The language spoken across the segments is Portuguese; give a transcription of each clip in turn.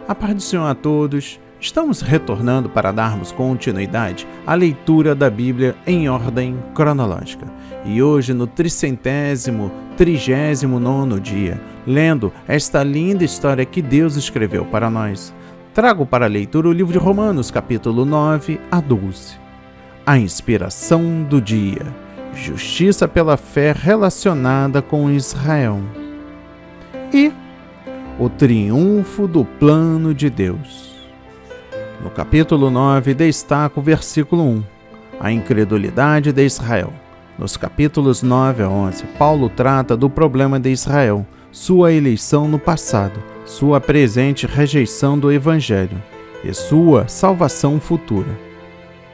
A paz do Senhor a todos. Estamos retornando para darmos continuidade à leitura da Bíblia em ordem cronológica. E hoje, no 339º dia, lendo esta linda história que Deus escreveu para nós, trago para a leitura o livro de Romanos, capítulo 9 a 12. A inspiração do dia. Justiça pela fé relacionada com Israel. E o triunfo do plano de Deus. No capítulo 9, destaca o versículo 1, a incredulidade de Israel. Nos capítulos 9 a 11, Paulo trata do problema de Israel, sua eleição no passado, sua presente rejeição do Evangelho e sua salvação futura.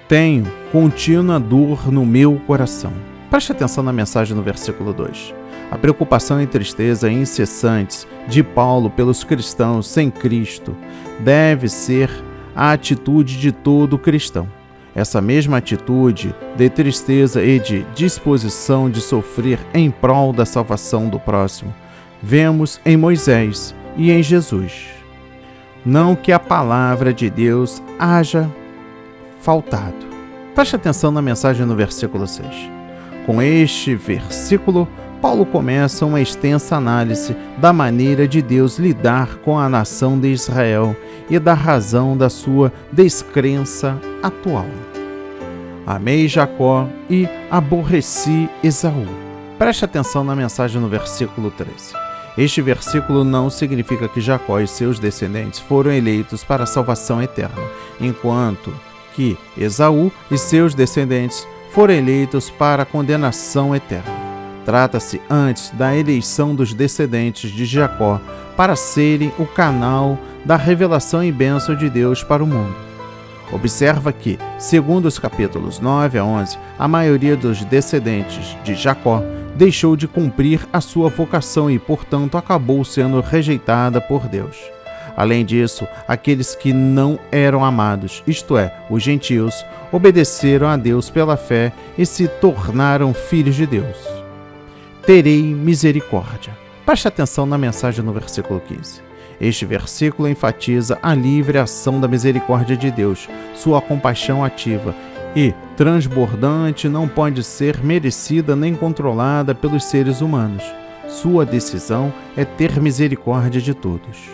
Tenho contínua dor no meu coração. Preste atenção na mensagem no versículo 2. A preocupação e tristeza incessantes de Paulo pelos cristãos sem Cristo deve ser a atitude de todo cristão. Essa mesma atitude de tristeza e de disposição de sofrer em prol da salvação do próximo, vemos em Moisés e em Jesus. Não que a palavra de Deus haja faltado. Preste atenção na mensagem no versículo 6. Com este versículo, Paulo começa uma extensa análise da maneira de Deus lidar com a nação de Israel e da razão da sua descrença atual. Amei Jacó e aborreci Esaú. Preste atenção na mensagem no versículo 13. Este versículo não significa que Jacó e seus descendentes foram eleitos para a salvação eterna, enquanto que Esaú e seus descendentes foram eleitos para a condenação eterna. Trata-se antes da eleição dos descendentes de Jacó para serem o canal da revelação e bênção de Deus para o mundo. Observa que, segundo os capítulos 9 a 11, a maioria dos descendentes de Jacó deixou de cumprir a sua vocação e, portanto, acabou sendo rejeitada por Deus. Além disso, aqueles que não eram amados, isto é, os gentios, obedeceram a Deus pela fé e se tornaram filhos de Deus. Terei misericórdia. Preste atenção na mensagem no versículo 15. Este versículo enfatiza a livre ação da misericórdia de Deus, sua compaixão ativa e transbordante não pode ser merecida nem controlada pelos seres humanos. Sua decisão é ter misericórdia de todos.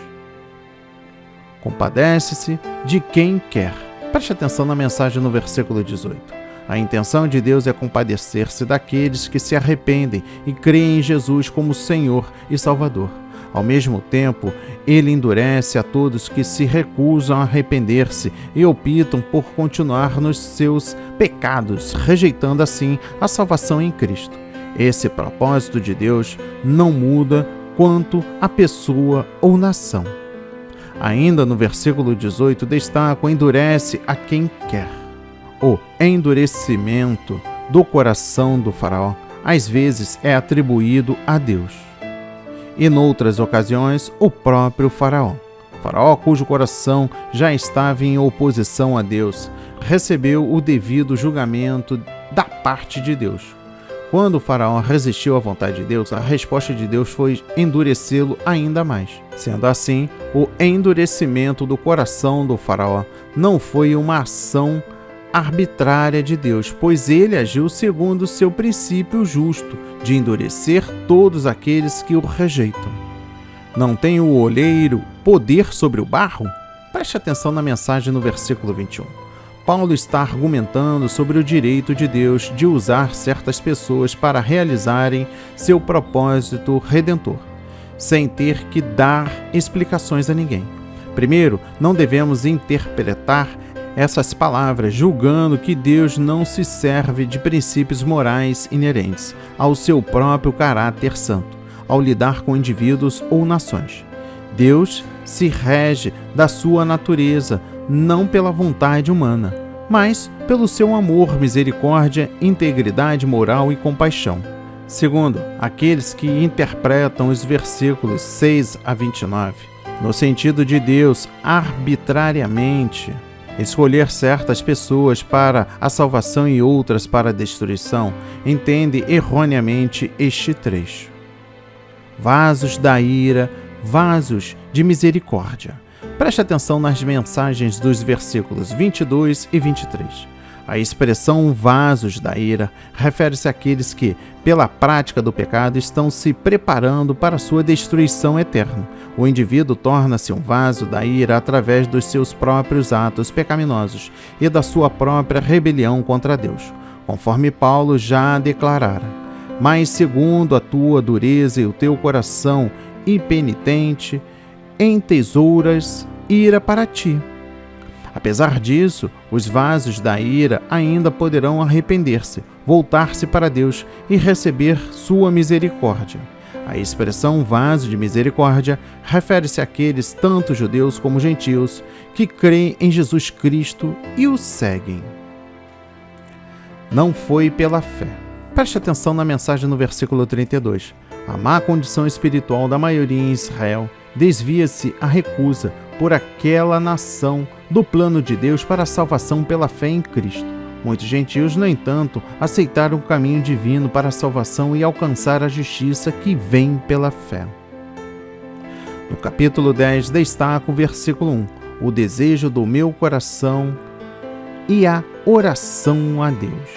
Compadece-se de quem quer. Preste atenção na mensagem no versículo 18. A intenção de Deus é compadecer-se daqueles que se arrependem e creem em Jesus como Senhor e Salvador. Ao mesmo tempo, Ele endurece a todos que se recusam a arrepender-se e optam por continuar nos seus pecados, rejeitando assim a salvação em Cristo. Esse propósito de Deus não muda quanto à pessoa ou nação. Ainda no versículo 18, destaca o endurece a quem quer. O endurecimento do coração do faraó, às vezes, é atribuído a Deus. E, noutras ocasiões, o próprio faraó. Faraó, cujo coração já estava em oposição a Deus, recebeu o devido julgamento da parte de Deus. Quando o faraó resistiu à vontade de Deus, a resposta de Deus foi endurecê-lo ainda mais. Sendo assim, o endurecimento do coração do faraó não foi uma ação arbitrária de Deus, pois ele agiu segundo o seu princípio justo de endurecer todos aqueles que o rejeitam. Não tem o oleiro poder sobre o barro? Preste atenção na mensagem no versículo 21. Paulo está argumentando sobre o direito de Deus de usar certas pessoas para realizarem seu propósito redentor, sem ter que dar explicações a ninguém. Primeiro, não devemos interpretar essas palavras julgando que Deus não se serve de princípios morais inerentes ao seu próprio caráter santo, ao lidar com indivíduos ou nações. Deus se rege da sua natureza, não pela vontade humana, mas pelo seu amor, misericórdia, integridade moral e compaixão. Segundo, aqueles que interpretam os versículos 6 a 29, no sentido de Deus arbitrariamente escolher certas pessoas para a salvação e outras para a destruição, entende erroneamente este trecho. Vasos da ira, vasos de misericórdia. Preste atenção nas mensagens dos versículos 22 e 23. A expressão vasos da ira refere-se àqueles que, pela prática do pecado, estão se preparando para sua destruição eterna. O indivíduo torna-se um vaso da ira através dos seus próprios atos pecaminosos e da sua própria rebelião contra Deus, conforme Paulo já declarara. Mas segundo a tua dureza e o teu coração impenitente, entesouras ira para ti. Apesar disso, os vasos da ira ainda poderão arrepender-se, voltar-se para Deus e receber sua misericórdia. A expressão vaso de misericórdia refere-se àqueles, tanto judeus como gentios, que creem em Jesus Cristo e o seguem. Não foi pela fé. Preste atenção na mensagem no versículo 32. A má condição espiritual da maioria em Israel desvia-se à recusa por aquela nação do plano de Deus para a salvação pela fé em Cristo. Muitos gentios, no entanto, aceitaram o caminho divino para a salvação e alcançar a justiça que vem pela fé. No capítulo 10, destaca o versículo 1, o desejo do meu coração e a oração a Deus.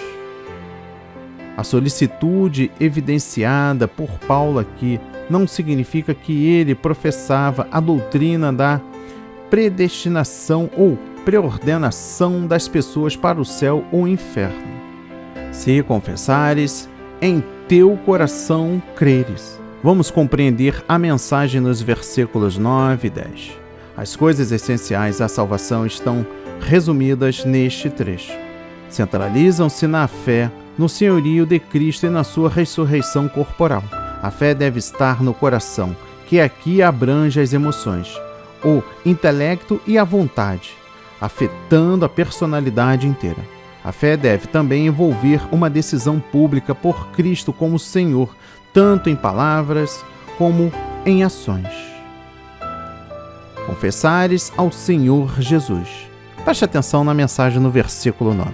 A solicitude evidenciada por Paulo aqui não significa que ele professava a doutrina da predestinação ou preordenação das pessoas para o céu ou inferno. Se confessares, em teu coração creres. Vamos compreender a mensagem nos versículos 9 e 10. As coisas essenciais à salvação estão resumidas neste trecho. Centralizam-se na fé, no senhorio de Cristo e na sua ressurreição corporal. A fé deve estar no coração, que aqui abrange as emoções, o intelecto e a vontade, afetando a personalidade inteira. A fé deve também envolver uma decisão pública por Cristo como Senhor, tanto em palavras como em ações. Confessares ao Senhor Jesus. Preste atenção na mensagem no versículo 9.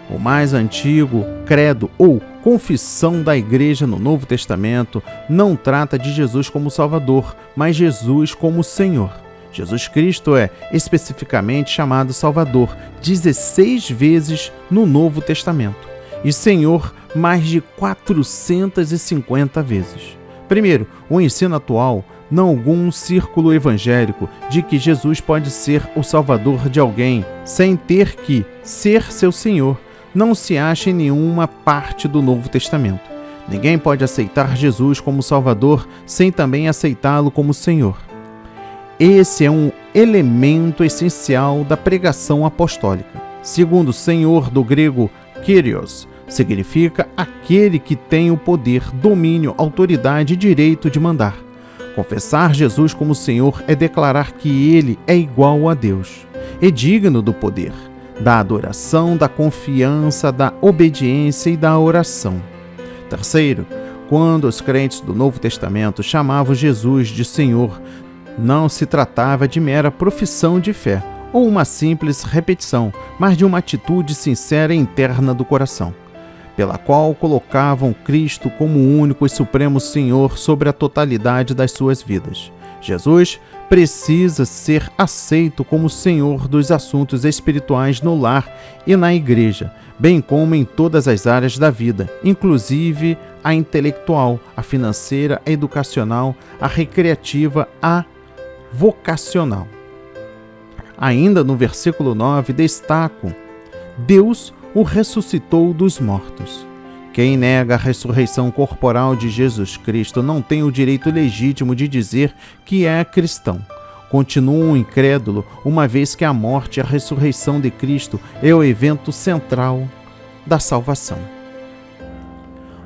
O mais antigo credo ou confissão da Igreja no Novo Testamento não trata de Jesus como Salvador, mas Jesus como Senhor. Jesus Cristo é especificamente chamado Salvador 16 vezes no Novo Testamento e Senhor mais de 450 vezes. Primeiro, o ensino atual, não algum círculo evangélico, de que Jesus pode ser o Salvador de alguém sem ter que ser seu Senhor, não se acha em nenhuma parte do Novo Testamento. Ninguém pode aceitar Jesus como Salvador sem também aceitá-lo como Senhor. Esse é um elemento essencial da pregação apostólica. Segundo, Senhor, do grego Kyrios, significa aquele que tem o poder, domínio, autoridade e direito de mandar. Confessar Jesus como Senhor é declarar que Ele é igual a Deus, é digno do poder, da adoração, da confiança, da obediência e da oração. Terceiro, quando os crentes do Novo Testamento chamavam Jesus de Senhor, não se tratava de mera profissão de fé ou uma simples repetição, mas de uma atitude sincera e interna do coração, pela qual colocavam Cristo como o único e supremo Senhor sobre a totalidade das suas vidas. Jesus precisa ser aceito como Senhor dos assuntos espirituais no lar e na igreja, bem como em todas as áreas da vida, inclusive a intelectual, a financeira, a educacional, a recreativa, a vocacional. Ainda no versículo 9 destaco: Deus o ressuscitou dos mortos. Quem nega a ressurreição corporal de Jesus Cristo não tem o direito legítimo de dizer que é cristão. Continua um incrédulo, uma vez que a morte e a ressurreição de Cristo é o evento central da salvação.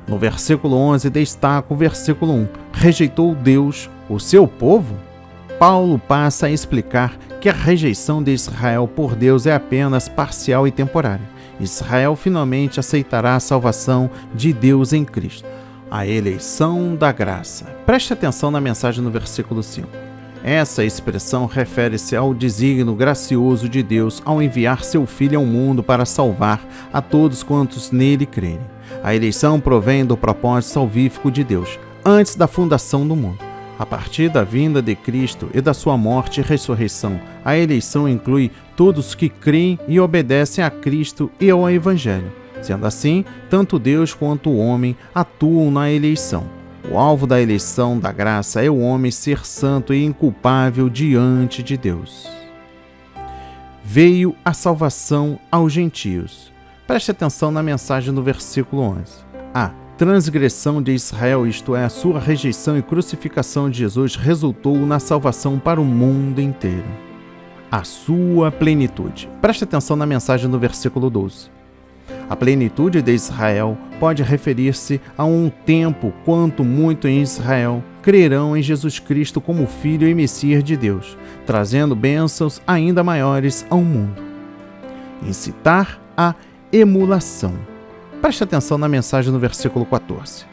No versículo 11 destaca o versículo 1. Rejeitou Deus o seu povo? Paulo passa a explicar que a rejeição de Israel por Deus é apenas parcial e temporária. Israel finalmente aceitará a salvação de Deus em Cristo. A eleição da graça. Preste atenção na mensagem no versículo 5. Essa expressão refere-se ao desígnio gracioso de Deus ao enviar seu Filho ao mundo para salvar a todos quantos nele crerem. A eleição provém do propósito salvífico de Deus, antes da fundação do mundo. A partir da vinda de Cristo e da sua morte e ressurreição, a eleição inclui todos que creem e obedecem a Cristo e ao Evangelho. Sendo assim, tanto Deus quanto o homem atuam na eleição. O alvo da eleição da graça é o homem ser santo e inculpável diante de Deus. Veio a salvação aos gentios. Preste atenção na mensagem do versículo 11. A transgressão de Israel, isto é, a sua rejeição e crucificação de Jesus, resultou na salvação para o mundo inteiro. A sua plenitude. Preste atenção na mensagem do versículo 12. A plenitude de Israel pode referir-se a um tempo quanto muito em Israel crerão em Jesus Cristo como Filho e Messias de Deus, trazendo bênçãos ainda maiores ao mundo. Incitar a emulação. Preste atenção na mensagem no versículo 14.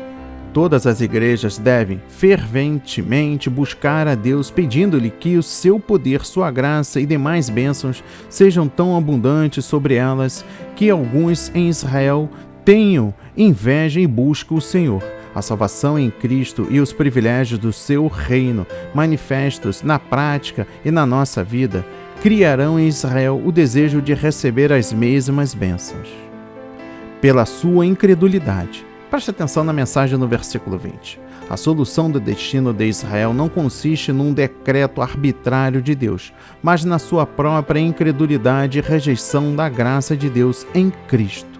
Todas as igrejas devem ferventemente buscar a Deus, pedindo-lhe que o seu poder, sua graça e demais bênçãos sejam tão abundantes sobre elas que alguns em Israel tenham inveja e busquem o Senhor. A salvação em Cristo e os privilégios do seu reino, manifestos na prática e na nossa vida, criarão em Israel o desejo de receber as mesmas bênçãos. Pela sua incredulidade. Preste atenção na mensagem no versículo 20. A solução do destino de Israel não consiste num decreto arbitrário de Deus, mas na sua própria incredulidade e rejeição da graça de Deus em Cristo.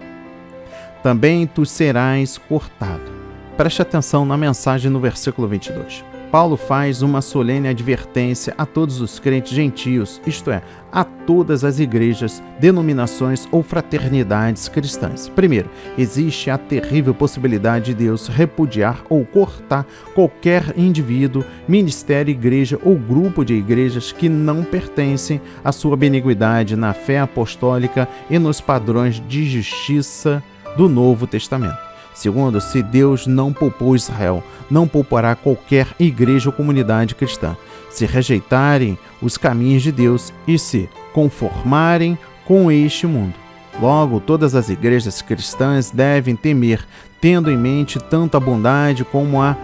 Também tu serás cortado. Preste atenção na mensagem no versículo 22. Paulo faz uma solene advertência a todos os crentes gentios, isto é, a todas as igrejas, denominações ou fraternidades cristãs. Primeiro, existe a terrível possibilidade de Deus repudiar ou cortar qualquer indivíduo, ministério, igreja ou grupo de igrejas que não pertencem à sua beniguidade na fé apostólica e nos padrões de justiça do Novo Testamento. Segundo, se Deus não poupou Israel, não poupará qualquer igreja ou comunidade cristã. Se rejeitarem os caminhos de Deus e se conformarem com este mundo. Logo, todas as igrejas cristãs devem temer, tendo em mente tanto a bondade como a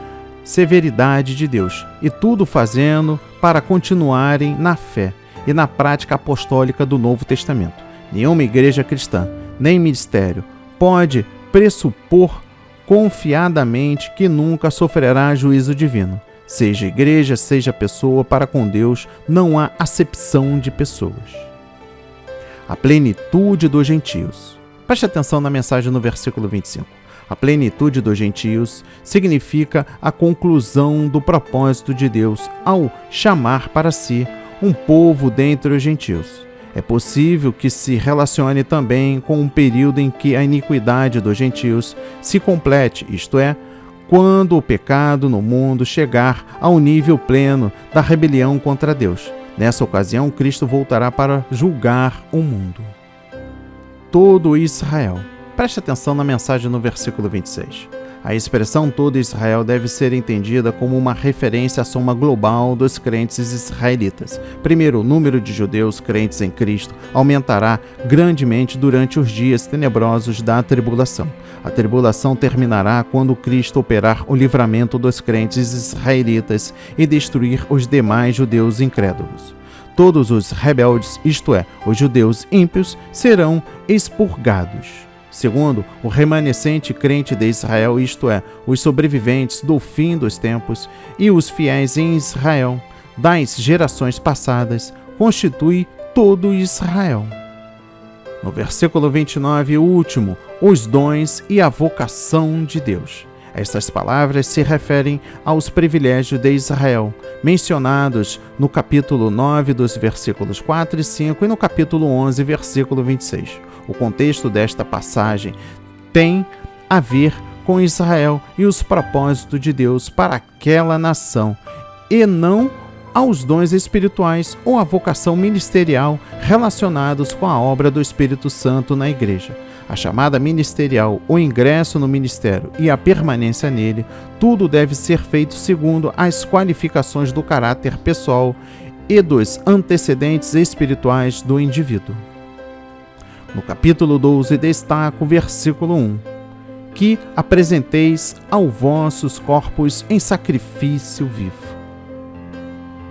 severidade de Deus, e tudo fazendo para continuarem na fé e na prática apostólica do Novo Testamento. Nenhuma igreja cristã, nem ministério, pode pressupor confiadamente que nunca sofrerá juízo divino. Seja igreja, seja pessoa, para com Deus não há acepção de pessoas. A plenitude dos gentios. Preste atenção na mensagem no versículo 25. A plenitude dos gentios significa a conclusão do propósito de Deus ao chamar para si um povo dentre os gentios. É possível que se relacione também com um período em que a iniquidade dos gentios se complete, isto é, quando o pecado no mundo chegar ao nível pleno da rebelião contra Deus. Nessa ocasião, Cristo voltará para julgar o mundo. Todo Israel. Preste atenção na mensagem no versículo 26. A expressão todo Israel deve ser entendida como uma referência à soma global dos crentes israelitas. Primeiro, o número de judeus crentes em Cristo aumentará grandemente durante os dias tenebrosos da tribulação. A tribulação terminará quando Cristo operar o livramento dos crentes israelitas e destruir os demais judeus incrédulos. Todos os rebeldes, isto é, os judeus ímpios, serão expurgados. Segundo, o remanescente crente de Israel, isto é, os sobreviventes do fim dos tempos e os fiéis em Israel das gerações passadas, constitui todo Israel. No versículo 29, o último, os dons e a vocação de Deus. Estas palavras se referem aos privilégios de Israel, mencionados no capítulo 9, dos versículos 4 e 5 e no capítulo 11, versículo 26. O contexto desta passagem tem a ver com Israel e os propósitos de Deus para aquela nação, e não aos dons espirituais ou à vocação ministerial relacionados com a obra do Espírito Santo na igreja. A chamada ministerial, o ingresso no ministério e a permanência nele, tudo deve ser feito segundo as qualificações do caráter pessoal e dos antecedentes espirituais do indivíduo. No capítulo 12 destaca o versículo 1, que apresenteis aos vossos corpos em sacrifício vivo.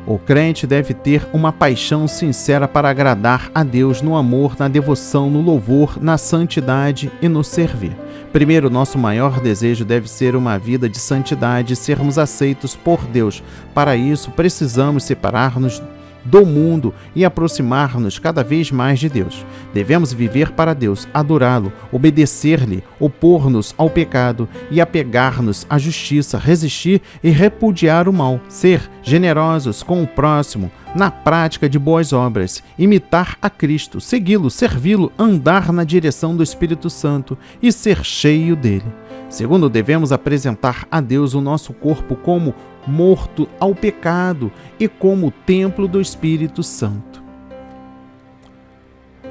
O crente deve ter uma paixão sincera para agradar a Deus no amor, na devoção, no louvor, na santidade e no servir. Primeiro, nosso maior desejo deve ser uma vida de santidade e sermos aceitos por Deus. Para isso, precisamos separar-nos do mundo e aproximar-nos cada vez mais de Deus. Devemos viver para Deus, adorá-lo, obedecer-lhe, opor-nos ao pecado e apegar-nos à justiça, resistir e repudiar o mal, ser generosos com o próximo, na prática de boas obras, imitar a Cristo, segui-lo, servi-lo, andar na direção do Espírito Santo e ser cheio dele. Segundo, devemos apresentar a Deus o nosso corpo como morto ao pecado e como templo do Espírito Santo.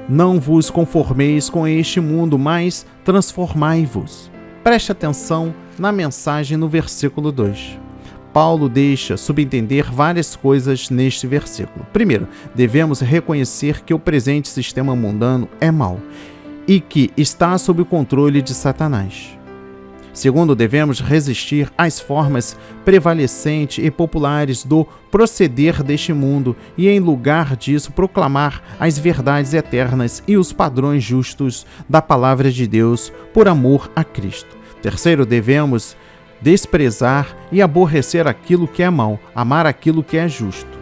Não vos conformeis com este mundo, mas transformai-vos. Preste atenção na mensagem no versículo 2. Paulo deixa subentender várias coisas neste versículo. Primeiro, devemos reconhecer que o presente sistema mundano é mau e que está sob o controle de Satanás. Segundo, devemos resistir às formas prevalecentes e populares do proceder deste mundo e, em lugar disso, proclamar as verdades eternas e os padrões justos da palavra de Deus por amor a Cristo. Terceiro, devemos desprezar e aborrecer aquilo que é mau, amar aquilo que é justo,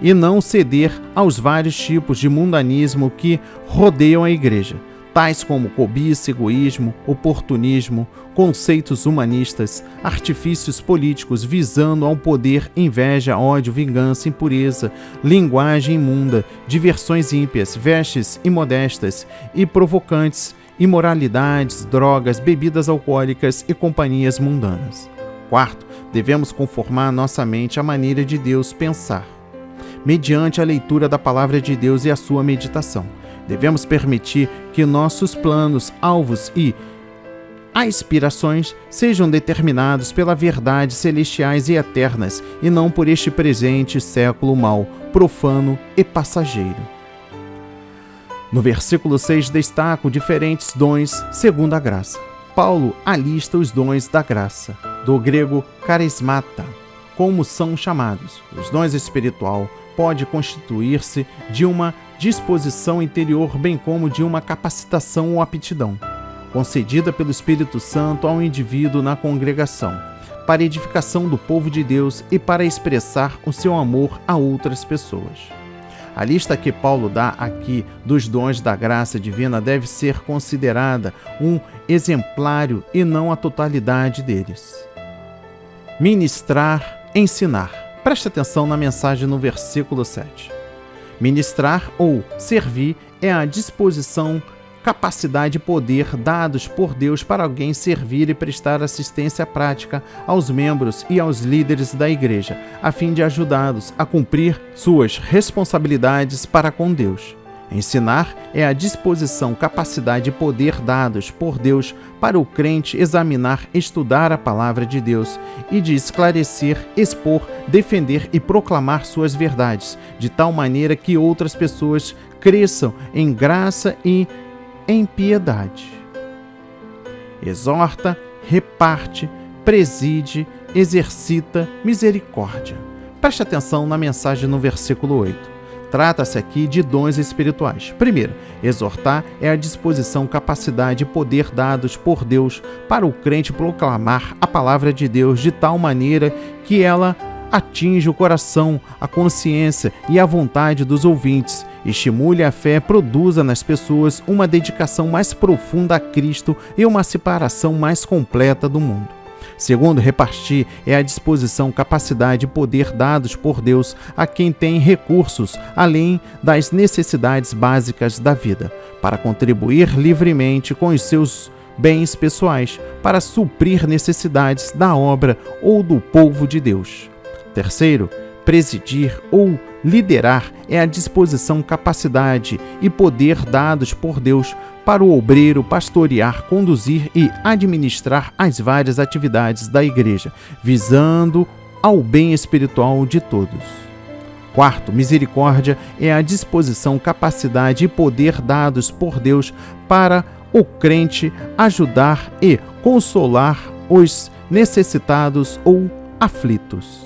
e não ceder aos vários tipos de mundanismo que rodeiam a igreja, tais como cobiça, egoísmo, oportunismo, conceitos humanistas, artifícios políticos visando ao poder, inveja, ódio, vingança, impureza, linguagem imunda, diversões ímpias, vestes imodestas e provocantes, imoralidades, drogas, bebidas alcoólicas e companhias mundanas. Quarto, devemos conformar nossa mente à maneira de Deus pensar, mediante a leitura da palavra de Deus e a sua meditação. Devemos permitir que nossos planos, alvos e aspirações sejam determinados pela verdade celestiais e eternas e não por este presente século mau, profano e passageiro. No versículo 6 destaco diferentes dons segundo a graça. Paulo alista os dons da graça, do grego charismata, como são chamados. Os dons espiritual pode constituir-se de uma disposição interior, bem como de uma capacitação ou aptidão, concedida pelo Espírito Santo ao indivíduo na congregação, para a edificação do povo de Deus e para expressar o seu amor a outras pessoas. A lista que Paulo dá aqui dos dons da graça divina deve ser considerada um exemplário e não a totalidade deles. Ministrar, ensinar. Preste atenção na mensagem no versículo 7. Ministrar ou servir é a disposição, capacidade e poder dados por Deus para alguém servir e prestar assistência prática aos membros e aos líderes da igreja, a fim de ajudá-los a cumprir suas responsabilidades para com Deus. Ensinar é a disposição, capacidade e poder dados por Deus para o crente examinar, estudar a palavra de Deus e de esclarecer, expor, defender e proclamar suas verdades, de tal maneira que outras pessoas cresçam em graça e em piedade. Exorta, reparte, preside, exercita misericórdia. Preste atenção na mensagem no versículo 8. Trata-se aqui de dons espirituais. Primeiro, exortar é a disposição, capacidade e poder dados por Deus para o crente proclamar a palavra de Deus de tal maneira que ela atinge o coração, a consciência e a vontade dos ouvintes, estimule a fé, produza nas pessoas uma dedicação mais profunda a Cristo e uma separação mais completa do mundo. Segundo, repartir é a disposição, capacidade e poder dados por Deus a quem tem recursos, além das necessidades básicas da vida, para contribuir livremente com os seus bens pessoais, para suprir necessidades da obra ou do povo de Deus. Terceiro, presidir ou liderar é a disposição, capacidade e poder dados por Deus para o obreiro pastorear, conduzir e administrar as várias atividades da igreja, visando ao bem espiritual de todos. Quarto, misericórdia é a disposição, capacidade e poder dados por Deus para o crente ajudar e consolar os necessitados ou aflitos.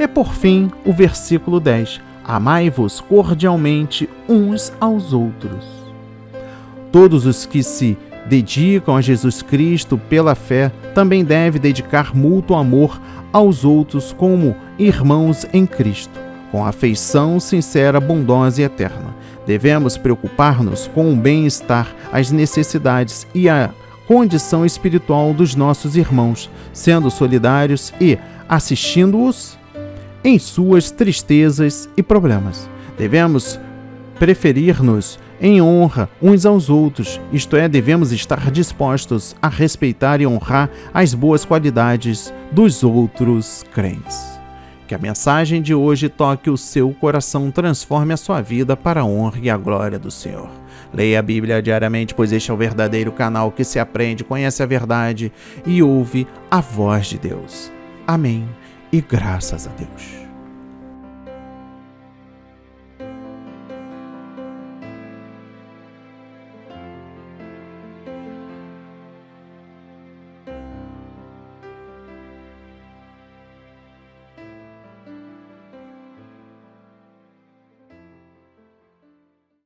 E por fim, o versículo 10: amai-vos cordialmente uns aos outros. Todos os que se dedicam a Jesus Cristo pela fé também devem dedicar mútuo amor aos outros como irmãos em Cristo, com afeição sincera, bondosa e eterna. Devemos preocupar-nos com o bem-estar, as necessidades e a condição espiritual dos nossos irmãos, sendo solidários e assistindo-os em suas tristezas e problemas. Devemos preferir-nos em honra uns aos outros, isto é, devemos estar dispostos a respeitar e honrar as boas qualidades dos outros crentes. Que a mensagem de hoje toque o seu coração, transforme a sua vida para a honra e a glória do Senhor. Leia a Bíblia diariamente, pois este é o verdadeiro canal que se aprende, conhece a verdade e ouve a voz de Deus. Amém e graças a Deus.